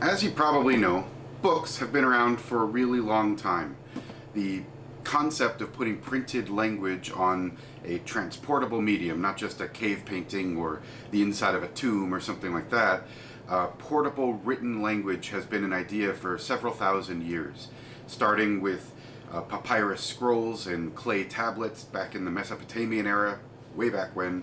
As you probably know, books have been around for a really long time. The concept of putting printed language on a transportable medium, not just a cave painting or the inside of a tomb or something like that, portable written language has been an idea for several thousand years, starting with papyrus scrolls and clay tablets back in the Mesopotamian era, way back when,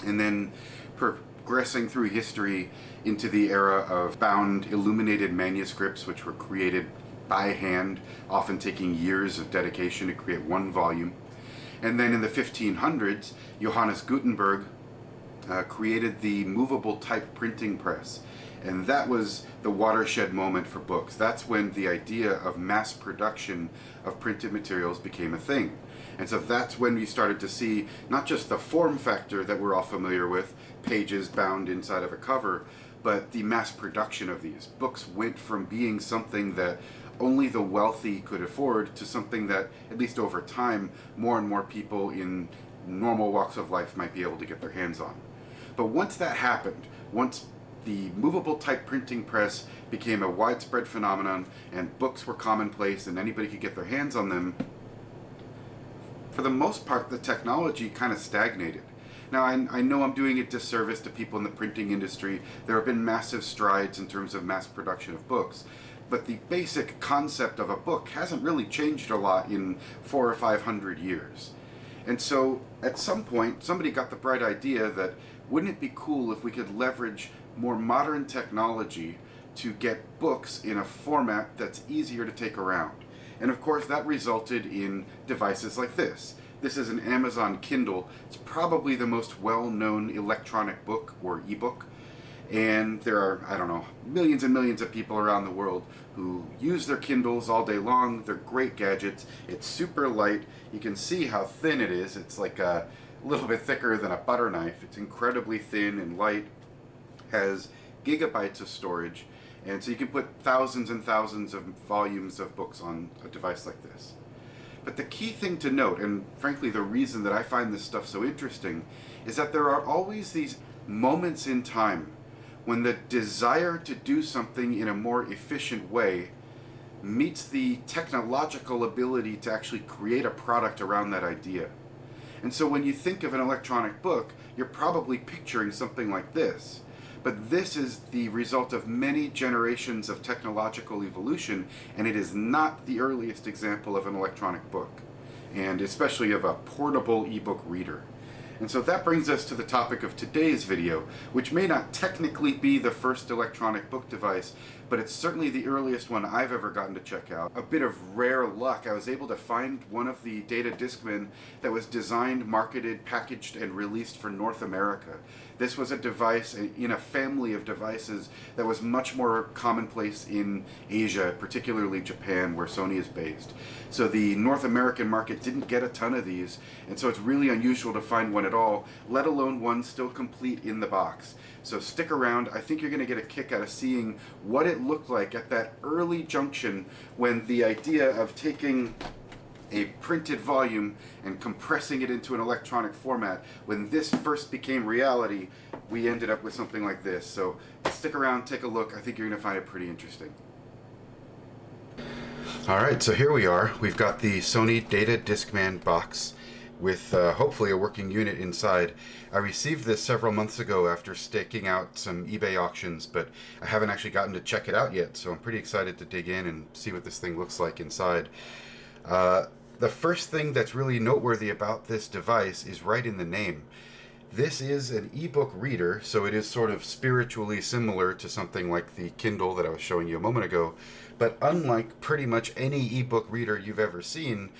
and then progressing through history into the era of bound illuminated manuscripts, which were created by hand, often taking years of dedication to create one volume. And then in the 1500s, Johannes Gutenberg created the movable type printing press. And that was the watershed moment for books. That's when the idea of mass production of printed materials became a thing. And so that's when we started to see not just the form factor that we're all familiar with, pages bound inside of a cover, but the mass production of these. Books went from being something that only the wealthy could afford to something that, at least over time, more and more people in normal walks of life might be able to get their hands on. But once that happened, once the movable type printing press became a widespread phenomenon and books were commonplace and anybody could get their hands on them, for the most part the technology kind of stagnated. Now I know I'm doing a disservice to people in the printing industry. There have been massive strides in terms of mass production of books, but the basic concept of a book hasn't really changed a lot in 400 or 500 years. And so at some point somebody got the bright idea that wouldn't it be cool if we could leverage more modern technology to get books in a format that's easier to take around. And of course that resulted in devices like this. This is an Amazon Kindle. It's probably the most well-known electronic book or ebook. And there are, I don't know, millions and millions of people around the world who use their Kindles all day long. They're great gadgets. It's super light. You can see how thin it is. It's like a little bit thicker than a butter knife. It's incredibly thin and light. Has gigabytes of storage, and so you can put thousands and thousands of volumes of books on a device like this. But the key thing to note, and frankly the reason that I find this stuff so interesting, is that there are always these moments in time when the desire to do something in a more efficient way meets the technological ability to actually create a product around that idea. And so when you think of an electronic book, you're probably picturing something like this. But this is the result of many generations of technological evolution, and it is not the earliest example of an electronic book, and especially of a portable ebook reader. And so that brings us to the topic of today's video, which may not technically be the first electronic book device, but it's certainly the earliest one I've ever gotten to check out. A bit of rare luck, I was able to find one of the Data Discman that was designed, marketed, packaged, and released for North America. This was a device in a family of devices that was much more commonplace in Asia, particularly Japan, where Sony is based. So the North American market didn't get a ton of these, and so it's really unusual to find one at all, let alone one still complete in the box. So stick around. I think you're going to get a kick out of seeing what it looked like at that early junction when the idea of taking a printed volume and compressing it into an electronic format, when this first became reality, we ended up with something like this. So stick around, take a look. I think you're going to find it pretty interesting. Alright, so here we are. We've got the Sony Data Discman box with hopefully a working unit inside. I received this several months ago after staking out some eBay auctions, but I haven't actually gotten to check it out yet, so I'm pretty excited to dig in and see what this thing looks like inside. The first thing that's really noteworthy about this device is right in the name. This is an ebook reader, so it is sort of spiritually similar to something like the Kindle that I was showing you a moment ago, but unlike pretty much any ebook reader you've ever seen,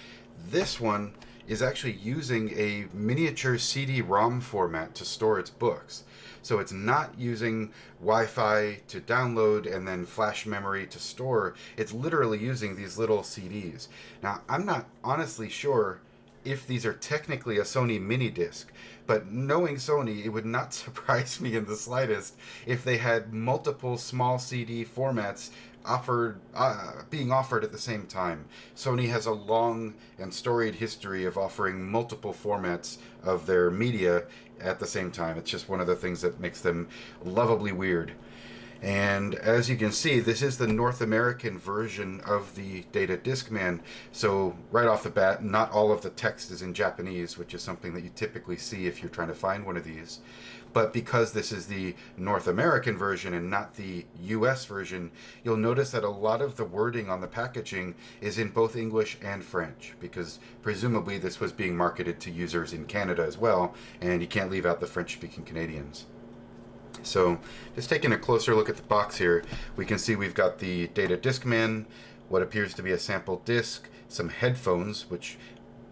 this one is actually using a miniature cd-rom format to store its books. So it's not using Wi-Fi to download and then flash memory to store. It's literally using these little CDs. Now, I'm not honestly sure if these are technically a Sony mini disc, but knowing Sony, it would not surprise me in the slightest if they had multiple small CD formats being offered at the same time. Sony has a long and storied history of offering multiple formats of their media at the same time. It's just one of the things that makes them lovably weird. And as you can see, this is the North American version of the Data Discman. So right off the bat, not all of the text is in Japanese, which is something that you typically see if you're trying to find one of these. But because this is the North American version and not the US version, you'll notice that a lot of the wording on the packaging is in both English and French, because presumably this was being marketed to users in Canada as well, and you can't leave out the French-speaking Canadians. So just taking a closer look at the box here, we can see we've got the Data Discman, what appears to be a sample disc, some headphones, which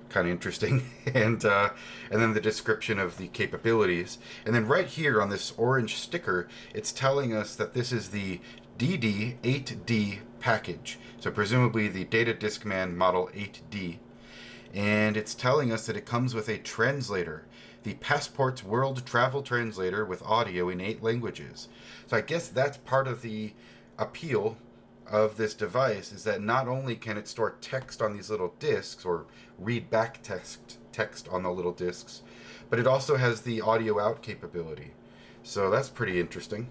kind of interesting, and then the description of the capabilities. And then right here on this orange sticker, it's telling us that this is the DD8D package. So presumably the Data Discman Model 8D. And it's telling us that it comes with a translator, the Passport's World Travel Translator with audio in 8 languages. So I guess that's part of the appeal of this device, is that not only can it store text on these little discs or read back text on the little discs, but it also has the audio out capability. So that's pretty interesting.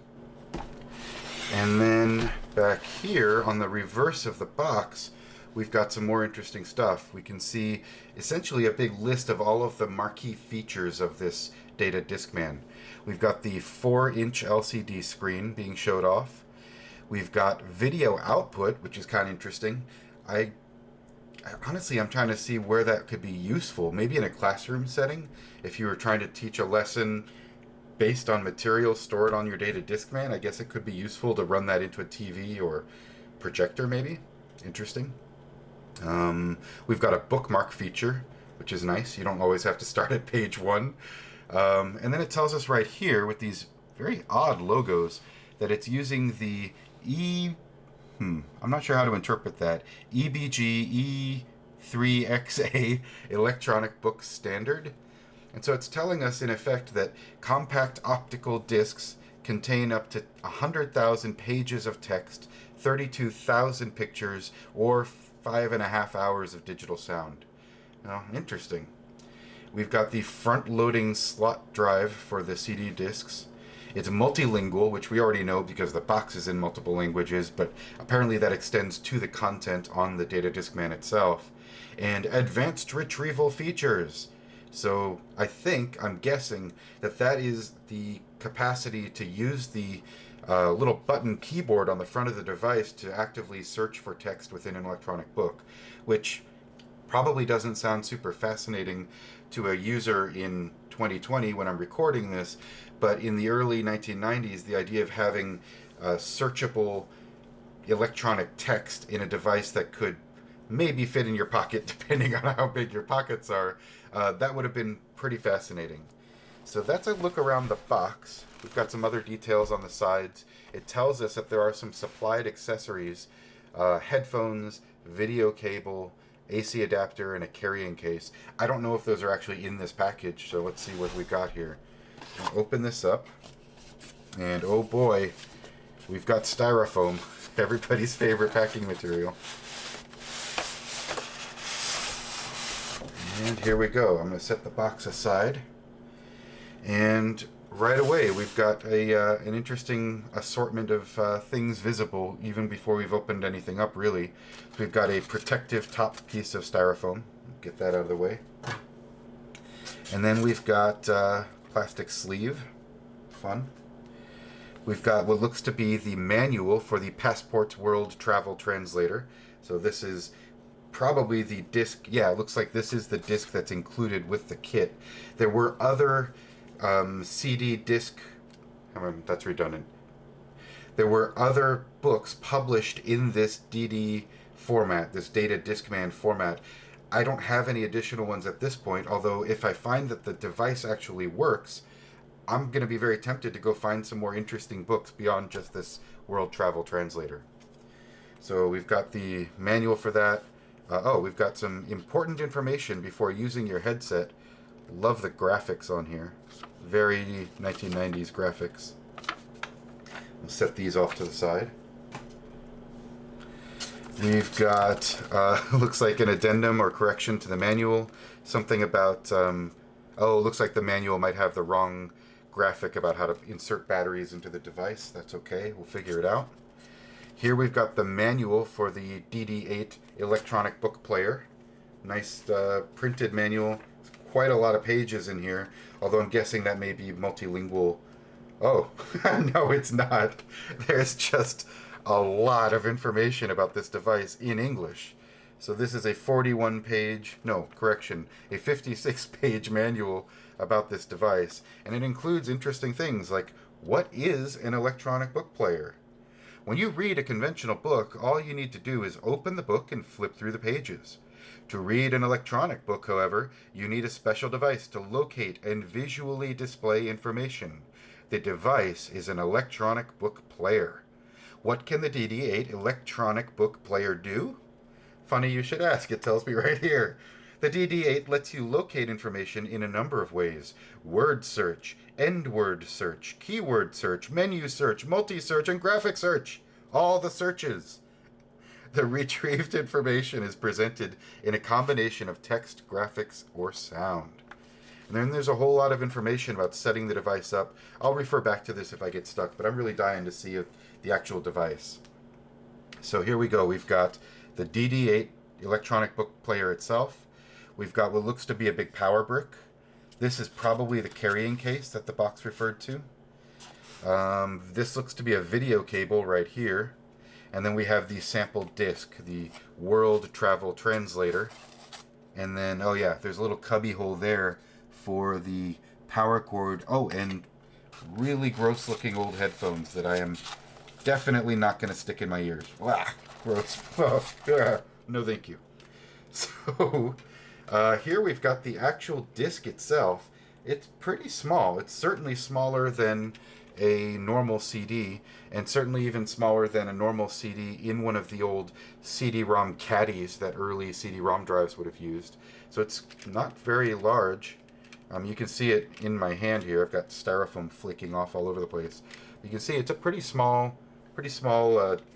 And then back here on the reverse of the box, we've got some more interesting stuff. We can see essentially a big list of all of the marquee features of this Data Discman. We've got the 4-inch LCD screen being showed off. We've got video output, which is kind of interesting. Honestly, I'm trying to see where that could be useful. Maybe in a classroom setting, if you were trying to teach a lesson based on material stored on your Data Discman, I guess it could be useful to run that into a TV or projector maybe. Interesting. We've got a bookmark feature, which is nice. You don't always have to start at page 1. And then it tells us right here with these very odd logos that it's using the I'm not sure how to interpret that, EBG E3XA electronic book standard. And so it's telling us in effect that compact optical discs contain up to 100,000 pages of text, 32,000 pictures, or 5.5 hours of digital sound. Now, interesting. We've got the front-loading slot drive for the CD discs. It's multilingual, which we already know because the box is in multiple languages, but apparently that extends to the content on the Data Discman itself. And advanced retrieval features. So I'm guessing that is the capacity to use the little button keyboard on the front of the device to actively search for text within an electronic book, which probably doesn't sound super fascinating to a user in 2020 when I'm recording this, but in the early 1990s, the idea of having searchable electronic text in a device that could maybe fit in your pocket, depending on how big your pockets are, that would have been pretty fascinating. So that's a look around the box. We've got some other details on the sides. It tells us that there are some supplied accessories, headphones, video cable, AC adapter, and a carrying case. I don't know if those are actually in this package, so let's see what we got here. I'll open this up, and oh boy, we've got styrofoam, everybody's favorite packing material. And here we go. I'm going to set the box aside, and right away we've got an interesting assortment of things visible even before we've opened anything up, really. So we've got a protective top piece of styrofoam. Get that out of the way. And then we've got plastic sleeve. Fun. We've got what looks to be the manual for the Passport's World Travel Translator. So this is probably the disc. Yeah, it looks like this is the disc that's included with the kit. There were other CD disc, that's redundant. There were other books published in this DD format, this Data Discman format. I don't have any additional ones at this point, although if I find that the device actually works, I'm going to be very tempted to go find some more interesting books beyond just this World Travel Translator. So we've got the manual for that. We've got some important information before using your headset. Love the graphics on here. Very 1990s graphics. We'll set these off to the side. We've got, looks like an addendum or correction to the manual. Something about, looks like the manual might have the wrong graphic about how to insert batteries into the device. That's okay, we'll figure it out. Here we've got the manual for the DD8 electronic book player. Nice printed manual. Quite a lot of pages in here, although I'm guessing that may be multilingual. Oh, no, it's not. There's just a lot of information about this device in English. So this is a 56-page manual about this device, and it includes interesting things like, what is an electronic book player? When you read a conventional book, all you need to do is open the book and flip through the pages. To read an electronic book, however, you need a special device to locate and visually display information. The device is an electronic book player. What can the DD8 electronic book player do? Funny you should ask, it tells me right here. The DD8 lets you locate information in a number of ways. Word search, end word search, keyword search, menu search, multi-search, and graphic search. All the searches. The retrieved information is presented in a combination of text, graphics, or sound. And then there's a whole lot of information about setting the device up. I'll refer back to this if I get stuck, but I'm really dying to see the actual device. So here we go. We've got the DD8 electronic book player itself. We've got what looks to be a big power brick. This is probably the carrying case that the box referred to. This looks to be a video cable right here. And then we have the sample disc, the World Travel Translator. And then, oh yeah, there's a little cubby hole there for the power cord. Oh, and really gross looking old headphones that I am definitely not going to stick in my ears. Wow, gross. No thank you. So here we've got the actual disc itself. It's pretty small. It's certainly smaller than a normal CD, and certainly even smaller than a normal CD in one of the old cd-rom caddies that early cd-rom drives would have used. So it's not very large. You can see it in my hand here. I've got styrofoam flaking off all over the place. You can see it's a pretty small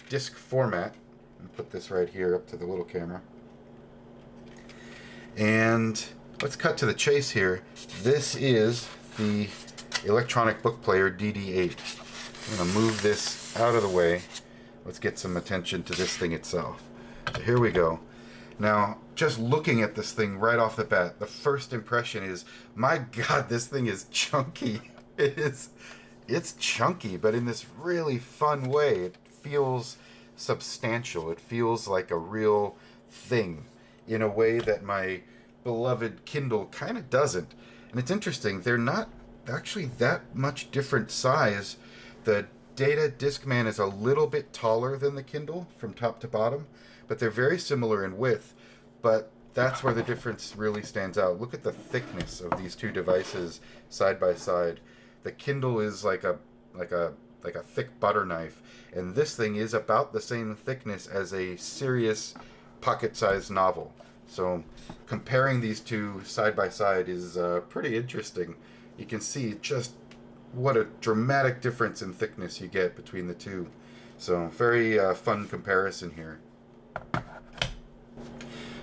disc format. I'll put this right here up to the little camera. And let's cut to the chase here. This is the electronic book player DD8. I'm going to move this out of the way. Let's get some attention to this thing itself. So here we go. Now, just looking at this thing right off the bat, the first impression is, my God, this thing is chunky. It's chunky, but in this really fun way. It feels substantial. It feels like a real thing in a way that my beloved Kindle kind of doesn't. And it's interesting, they're not actually that much different size. The Data Discman is a little bit taller than the Kindle from top to bottom, but they're very similar in width. But that's where the difference really stands out. Look at the thickness of these two devices side by side. The Kindle is like a thick butter knife, and this thing is about the same thickness as a serious pocket-sized novel. So comparing these two side by side is pretty interesting. You can see just what a dramatic difference in thickness you get between the two. So very fun comparison here.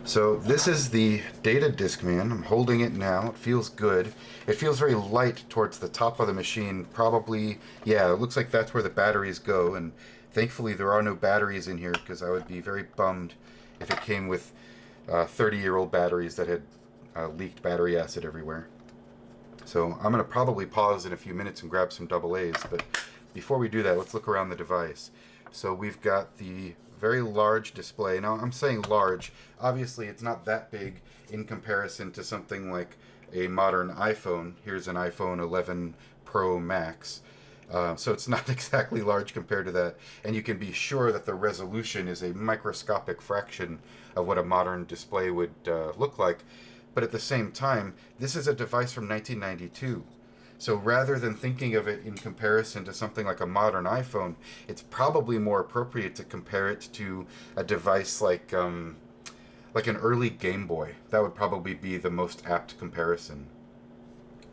So this is the Data Discman. I'm holding it now. It feels good. It feels very light towards the top of the machine. Probably, yeah, it looks like that's where the batteries go. And thankfully there are no batteries in here, because I would be very bummed if it came with 30-year-old batteries that had leaked battery acid everywhere. So I'm going to probably pause in a few minutes and grab some AA's, but before we do that, let's look around the device. So we've got the very large display. Now I'm saying large, obviously it's not that big in comparison to something like a modern iPhone. Here's an iPhone 11 Pro Max. So it's not exactly large compared to that, and you can be sure that the resolution is a microscopic fraction of what a modern display would look like. But at the same time, this is a device from 1992. So rather than thinking of it in comparison to something like a modern iPhone, it's probably more appropriate to compare it to a device like an early Game Boy. That would probably be the most apt comparison.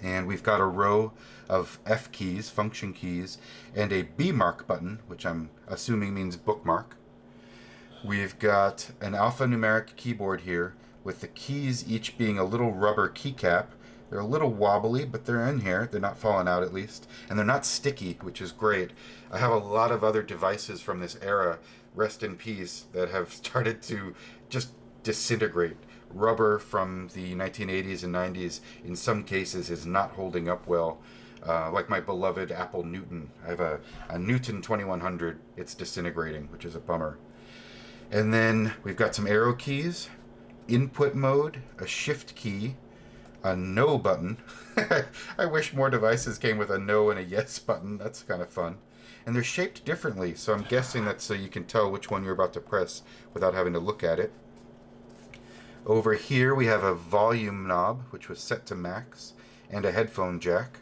And we've got a row of F keys, function keys, and a B mark button, which I'm assuming means bookmark. We've got an alphanumeric keyboard here, with the keys each being a little rubber keycap They're a little wobbly, but they're in here. They're not falling out at least. And they're not sticky, which is great. I have a lot of other devices from this era, rest in peace, that have started to just disintegrate. Rubber from the 1980s and 90s, in some cases, is not holding up well. Like my beloved Apple Newton. I have a Newton 2100. It's disintegrating, which is a bummer. And then we've got some arrow keys, input mode, a shift key, a no button. I wish more devices came with a no and a yes button. That's kind of fun. And they're shaped differently, so I'm guessing that's so you can tell which one you're about to press without having to look at it. Over here we have a volume knob, which was set to max, and a headphone jack.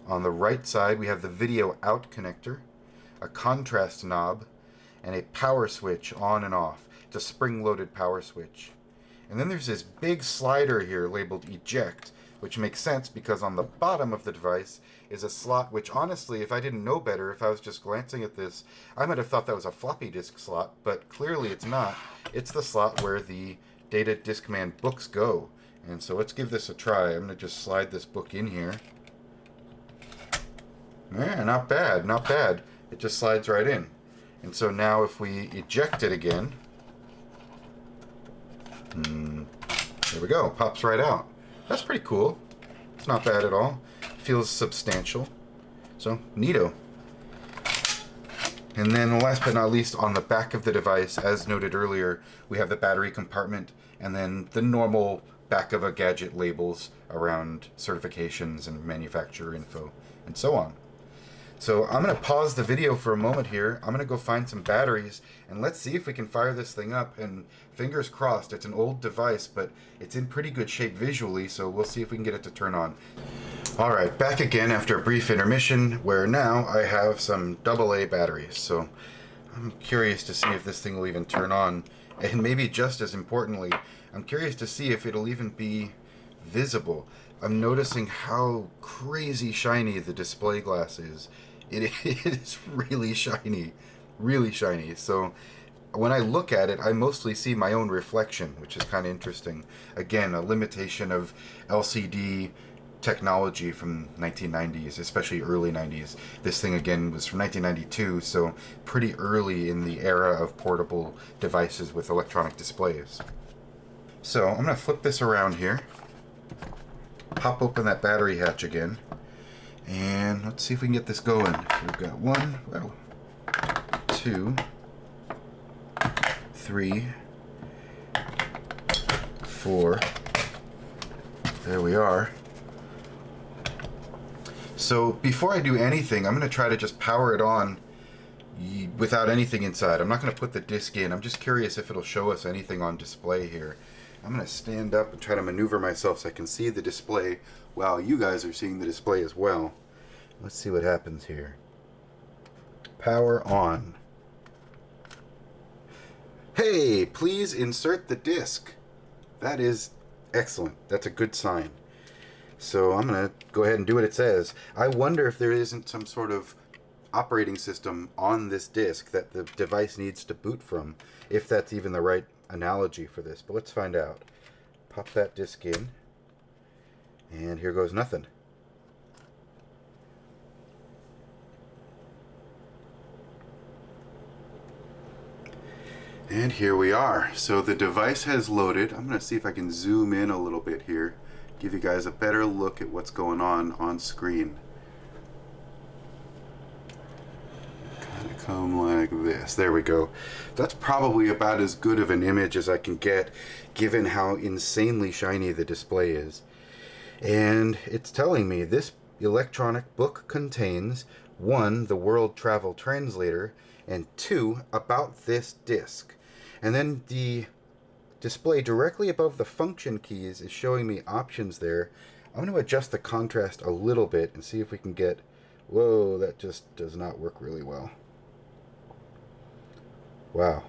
On the right side we have the video out connector, a contrast knob, and a power switch on and off. It's a spring-loaded power switch. And then there's this big slider here labeled eject, which makes sense because on the bottom of the device is a slot which, honestly, if I didn't know better, if I was just glancing at this, I might have thought that was a floppy disk slot, but clearly it's not. It's the slot where the Data Discman books go. And so let's give this a try. I'm going to just slide this book in here. Yeah, not bad, not bad. It just slides right in. And so now if we eject it again, there we go, pops right out. That's pretty cool. It's not bad at all. Feels substantial. So, neato. And then last but not least, on the back of the device, as noted earlier, we have the battery compartment and then the normal back of a gadget labels around certifications and manufacturer info and so on. So I'm going to pause the video for a moment here. I'm going to go find some batteries and let's see if we can fire this thing up. And fingers crossed, it's an old device, but it's in pretty good shape visually, so we'll see if we can get it to turn on. Alright, back again after a brief intermission where now I have some AA batteries. So I'm curious to see if this thing will even turn on. And maybe just as importantly, I'm curious to see if it'll even be visible. I'm noticing how crazy shiny the display glass is. It is really shiny, really shiny. So when I look at it, I mostly see my own reflection, which is kind of interesting. Again, a limitation of LCD technology from 1990s, especially early 90s. This thing again was from 1992, so pretty early in the era of portable devices with electronic displays. So I'm going to flip this around here, pop open that battery hatch again, and let's see if we can get this going. So we've got 1, 2, 3, 4. There we are. So before I do anything, I'm going to try to just power it on without anything inside. I'm not going to put the disc in. I'm just curious if it'll show us anything on display here. I'm going to stand up and try to maneuver myself so I can see the display while you guys are seeing the display as well. Let's see what happens here. Power on. Hey, please insert the disc. That is excellent. That's a good sign. So I'm going to go ahead and do what it says. I wonder if there isn't some sort of operating system on this disk that the device needs to boot from, if that's even the right analogy for this. But let's find out. Pop that disk in, and here goes nothing. And here we are. So the device has loaded. I'm going to see if I can zoom in a little bit here, give you guys a better look at what's going on screen. Kind of come like this. There we go. That's probably about as good of an image as I can get, given how insanely shiny the display is. And it's telling me this electronic book contains 1, the World Travel Translator, and 2, about this disc. And then the display directly above the function keys is showing me options there. I'm going to adjust the contrast a little bit and see if we can get... Whoa, that just does not work really well. Wow.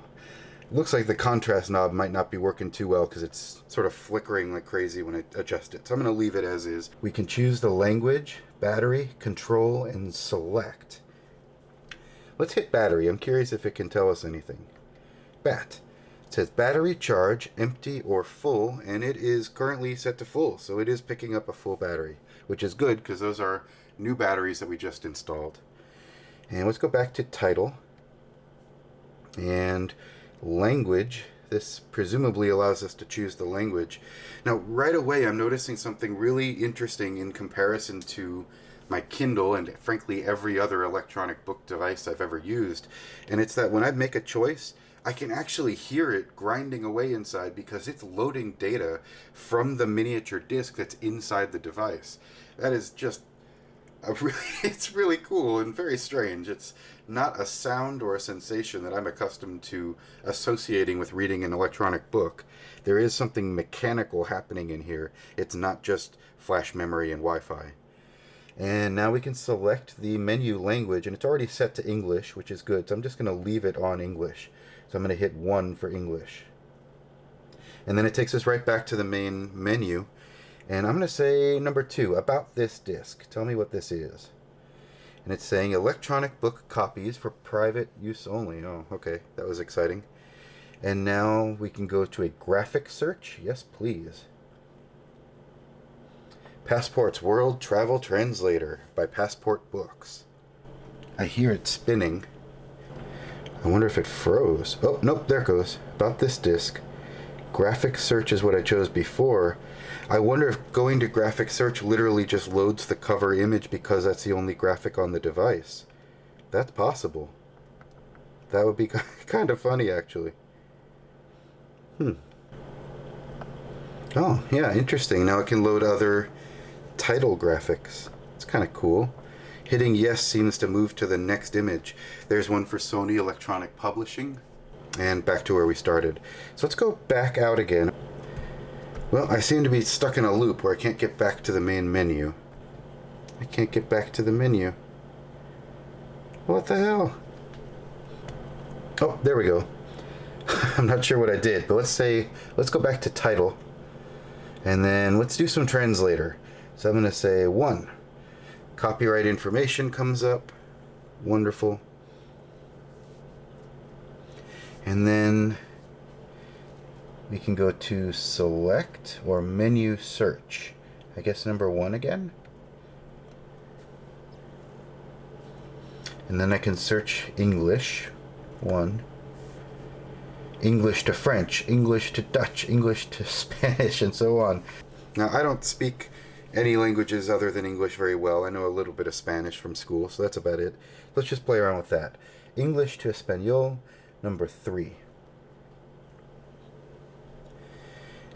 Looks like the contrast knob might not be working too well because it's sort of flickering like crazy when I adjust it. So I'm going to leave it as is. We can choose the language, battery, control, and select. Let's hit battery. I'm curious if it can tell us anything. Bat. It says battery charge, empty or full, and it is currently set to full, so it is picking up a full battery, which is good because those are new batteries that we just installed. And let's go back to title and language. This presumably allows us to choose the language. Now, right away, I'm noticing something really interesting in comparison to my Kindle and frankly every other electronic book device I've ever used. And it's that when I make a choice, I can actually hear it grinding away inside because it's loading data from the miniature disc that's inside the device. That is just it's really cool and very strange. It's not a sound or a sensation that I'm accustomed to associating with reading an electronic book. There is something mechanical happening in here. It's not just flash memory and Wi-Fi. And now we can select the menu language, and it's already set to English, which is good. So I'm just going to leave it on English. So I'm going to hit 1 for English. And then it takes us right back to the main menu. And I'm going to say number 2, about this disc. Tell me what this is. And it's saying electronic book copies for private use only. Oh, okay. That was exciting. And now we can go to a graphic search. Yes, please. Passport's World Travel Translator by Passport Books. I hear it spinning. I wonder if it froze. Oh, nope, there it goes. About this disc. Graphic search is what I chose before. I wonder if going to graphic search literally just loads the cover image because that's the only graphic on the device. That's possible. That would be kind of funny, actually. Oh, yeah, interesting. Now it can load other title graphics. It's kind of cool. Hitting yes seems to move to the next image. There's one for Sony Electronic Publishing. And back to where we started. So let's go back out again. Well, I seem to be stuck in a loop where I can't get back to the main menu. I can't get back to the menu. What the hell? Oh, there we go. I'm not sure what I did, but let's go back to title. And then let's do some translator. So I'm going to say 1. Copyright information comes up. Wonderful. And then we can go to select or menu search. I guess number 1 again. And then I can search English. 1. English to French, English to Dutch, English to Spanish, and so on. Now, I don't speak any languages other than English very well. I know a little bit of Spanish from school, so that's about it. Let's just play around with that. English to Espanol, number 3.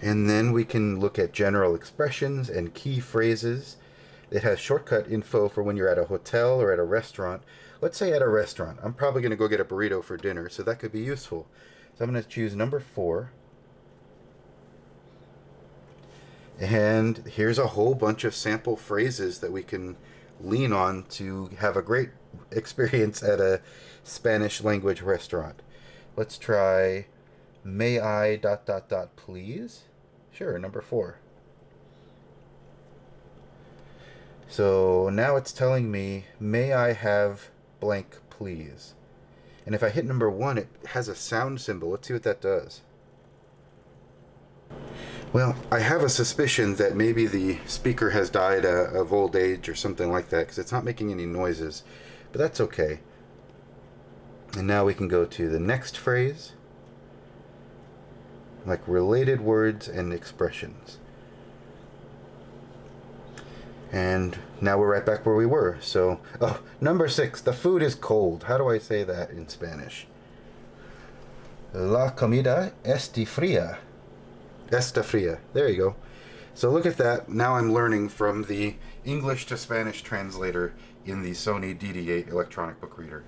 And then we can look at general expressions and key phrases. It has shortcut info for when you're at a hotel or at a restaurant. Let's say at a restaurant. I'm probably going to go get a burrito for dinner, so that could be useful. So I'm going to choose number 4. And here's a whole bunch of sample phrases that we can lean on to have a great experience at a Spanish language restaurant. Let's try, may I ... please? Sure, number 4. So now it's telling me, may I have blank please? And if I hit number 1, it has a sound symbol. Let's see what that does. Well, I have a suspicion that maybe the speaker has died of old age or something like that, because it's not making any noises. But that's okay. And now we can go to the next phrase, like related words and expressions. And now we're right back where we were. So, oh, number 6, the food is cold. How do I say that in Spanish? La comida está fría. Está fría. There you go. So look at that. Now I'm learning from the English to Spanish translator in the Sony DD8 electronic book reader.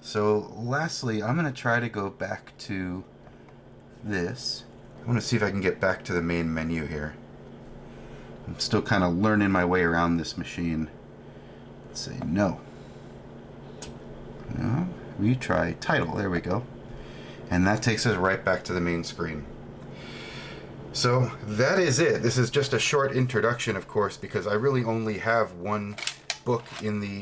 So lastly, I'm going to try to go back to this. I want to see if I can get back to the main menu here. I'm still kind of learning my way around this machine. Let's say no. No. Retry title. There we go. And that takes us right back to the main screen. So that is it. This is just a short introduction, of course, because I really only have one book in the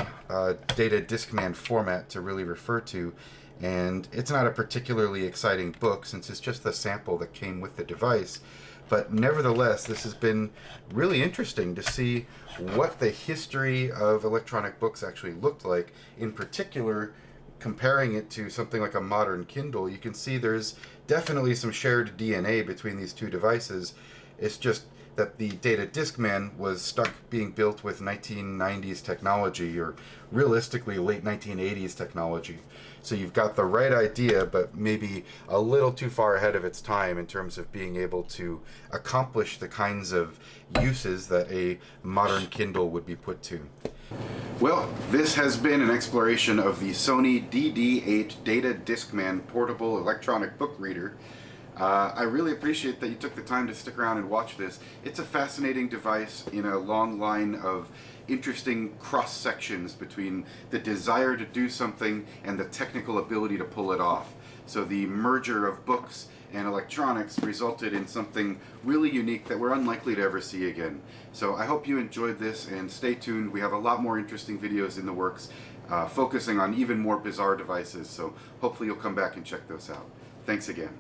Data Discman format to really refer to. And it's not a particularly exciting book since it's just the sample that came with the device. But nevertheless, this has been really interesting to see what the history of electronic books actually looked like. In particular, comparing it to something like a modern Kindle, you can see there's definitely some shared DNA between these two devices. It's just that the Data Discman was stuck being built with 1990s technology, or realistically late 1980s technology. So you've got the right idea, but maybe a little too far ahead of its time in terms of being able to accomplish the kinds of uses that a modern Kindle would be put to. Well, this has been an exploration of the Sony DD8 Data Discman portable electronic book reader. I really appreciate that you took the time to stick around and watch this. It's a fascinating device in a long line of interesting cross sections between the desire to do something and the technical ability to pull it off. So the merger of books and electronics resulted in something really unique that we're unlikely to ever see again. So I hope you enjoyed this, and stay tuned. We have a lot more interesting videos in the works focusing on even more bizarre devices, so hopefully you'll come back and check those out. Thanks again.